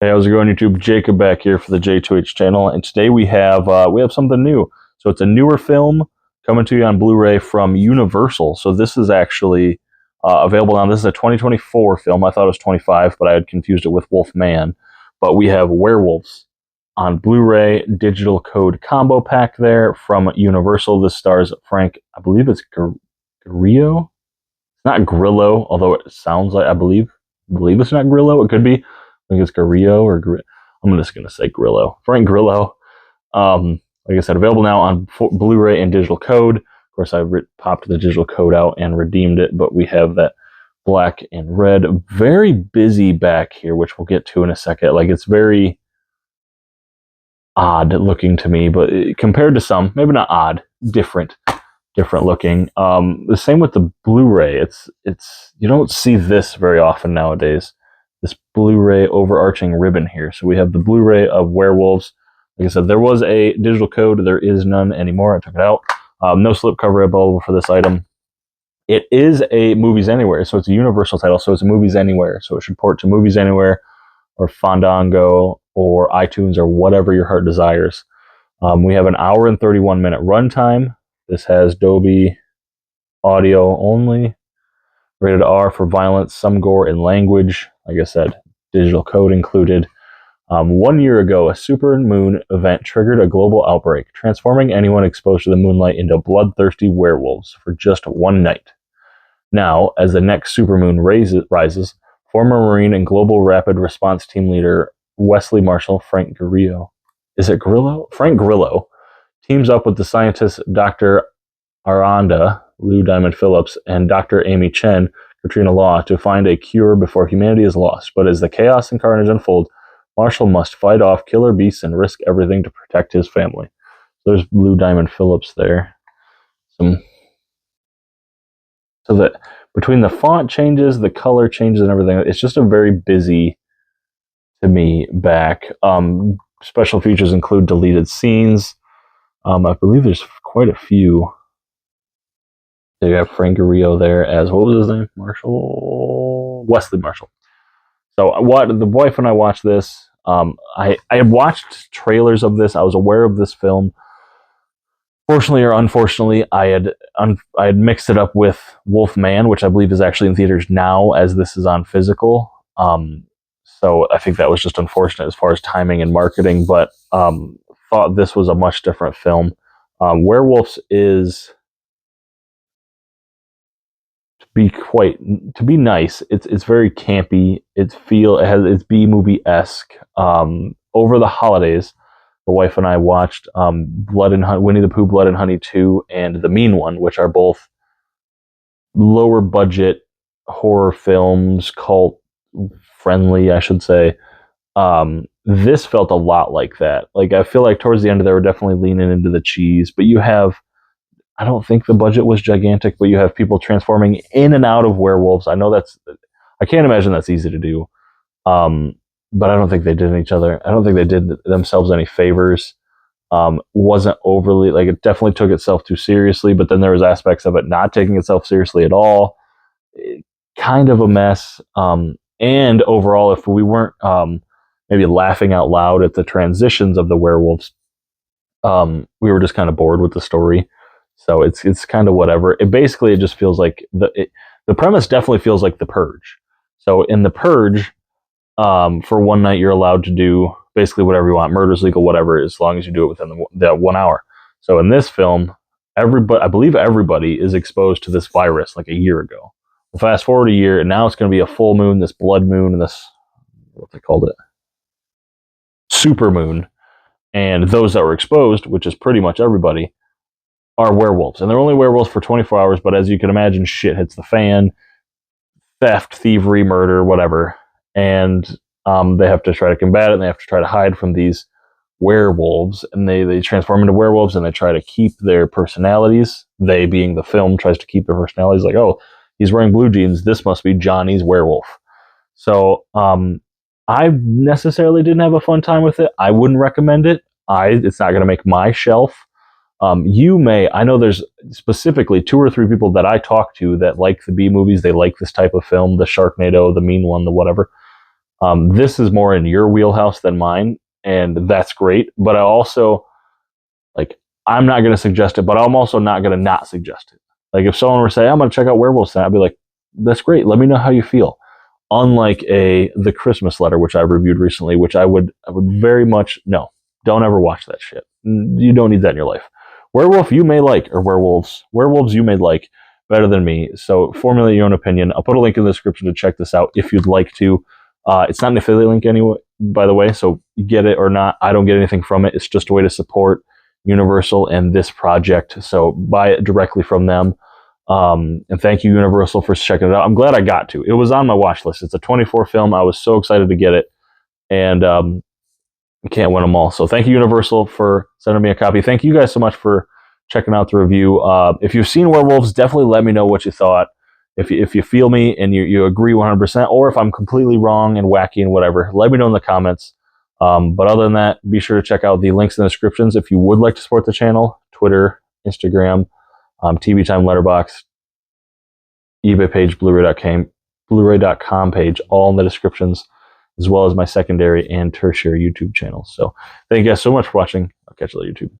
Hey, how's it going, YouTube? Jacob back here for the JTwoH channel, and today we have something new. So it's a newer film coming to you on Blu-ray from Universal. So this is actually available now. This is a 2024 film. I thought it was 25, but I had confused it with Wolfman. But we have Werewolves on Blu-ray digital code combo pack there from Universal. This stars Frank, I believe it's Grillo. It's not Grillo, although it sounds like I believe it's not Grillo. It could be. I think it's Grillo or I'm just going to say Grillo. Frank Grillo. Like I said, available now on Blu-ray and digital code. Of course, I popped the digital code out and redeemed it, but we have that black and red. Very busy back here, which we'll get to in a second. Like, it's very odd looking to me, but compared to some, maybe not odd, different looking. The same with the Blu-ray. It's you don't see this very often nowadays. This Blu-ray overarching ribbon here. So we have the Blu-ray of Werewolves. Like I said, there was a digital code. There is none anymore. I took it out. No slipcover available for this item. It is a Movies Anywhere, so it's a Universal title, so it's a Movies Anywhere. So it should port to Movies Anywhere or Fandango or iTunes or whatever your heart desires. We have an hour and 31-minute runtime. This has Dolby audio only. Rated R for violence, some gore, and language. Like I said, digital code included. 1 year ago, a supermoon event triggered a global outbreak, transforming anyone exposed to the moonlight into bloodthirsty werewolves for just one night. Now, as the next supermoon rises, former Marine and Global Rapid Response Team leader Wesley Marshall Frank Grillo, Frank Grillo, teams up with the scientist Dr. Aranda, Lou Diamond Phillips, and Dr. Amy Chen, Katrina Law, to find a cure before humanity is lost. But as the chaos and carnage unfold, Marshall must fight off killer beasts and risk everything to protect his family. There's Lou Diamond Phillips there. So that between the font changes, the color changes, and everything, it's just a very busy, to me, back. Special features include deleted scenes. I believe there's quite a few. You have Frank Grillo there as, what was his name? Wesley Marshall. So the wife and I watched this. I had watched trailers of this. I was aware of this film. Fortunately or unfortunately, I had mixed it up with Wolfman, which I believe is actually in theaters now, as this is on physical. So I think that was just unfortunate as far as timing and marketing, but thought this was a much different film. Werewolves is, to be nice, it's very campy. It's B-movie-esque. Over the holidays, the wife and I watched Winnie the Pooh, Blood and Honey 2, and The Mean One, which are both lower budget horror films, cult friendly, I should say. This felt a lot like that. Like, I feel like towards the end they were definitely leaning into the cheese, but you have, I don't think the budget was gigantic, but you have people transforming in and out of werewolves. I know I can't imagine that's easy to do. But I don't think they did I don't think they did themselves any favors. Wasn't overly, like, it definitely took itself too seriously, but then there was aspects of it not taking itself seriously at all. Kind of a mess. And overall, if we weren't maybe laughing out loud at the transitions of the werewolves, we were just kind of bored with the story. So it's kind of whatever. It just feels like the premise definitely feels like The Purge. So in The Purge, for one night you're allowed to do basically whatever you want. Murder's legal, whatever, as long as you do it within that 1 hour. So in this film, I believe everybody is exposed to this virus like a year ago. Well, fast forward a year, and now it's going to be a full moon, this blood moon, and this, what they called it, super moon. And those that were exposed, which is pretty much everybody, are werewolves. And they're only werewolves for 24 hours, but as you can imagine, shit hits the fan. Theft, thievery, murder, whatever. And they have to try to combat it, and they have to try to hide from these werewolves. And they transform into werewolves, and they try to keep their personalities. They, being the film, tries to keep their personalities. Like, oh, he's wearing blue jeans, this must be Johnny's werewolf. So I necessarily didn't have a fun time with it. I wouldn't recommend it. It's not going to make my shelf. You may, I know there's specifically 2 or 3 people that I talk to that like the B movies. They like this type of film, the Sharknado, the Mean One, the whatever. This is more in your wheelhouse than mine, and that's great. But I also, like, I'm not going to suggest it, but I'm also not going to not suggest it. Like, if someone were to say, I'm going to check out Werewolves tonight, I'd be like, that's great. Let me know how you feel. Unlike The Christmas Letter, which I reviewed recently, which I would very much, no, don't ever watch that shit. You don't need that in your life. Werewolf you may like, or Werewolves you may like better than me. So formulate your own opinion. I'll put a link in the description to check this out if you'd like to. It's not an affiliate link anyway, by the way, so you get it or not. I don't get anything from it. It's just a way to support Universal and this project. So buy it directly from them. And thank you, Universal, for checking it out. I'm glad I got to. It was on my watch list. It's a 24 film. I was so excited to get it, and I can't win them all. So thank you, Universal, for sending me a copy. Thank you guys so much for checking out the review. If you've seen Werewolves, definitely let me know what you thought. If you feel me and you agree 100%, or if I'm completely wrong and wacky and whatever, let me know in the comments. But other than that, be sure to check out the links in the descriptions if you would like to support the channel. Twitter, Instagram, TV Time, Letterboxd, eBay page, Bluray.com page, all in the descriptions, as well as my secondary and tertiary YouTube channels. So thank you guys so much for watching. I'll catch you later, YouTube.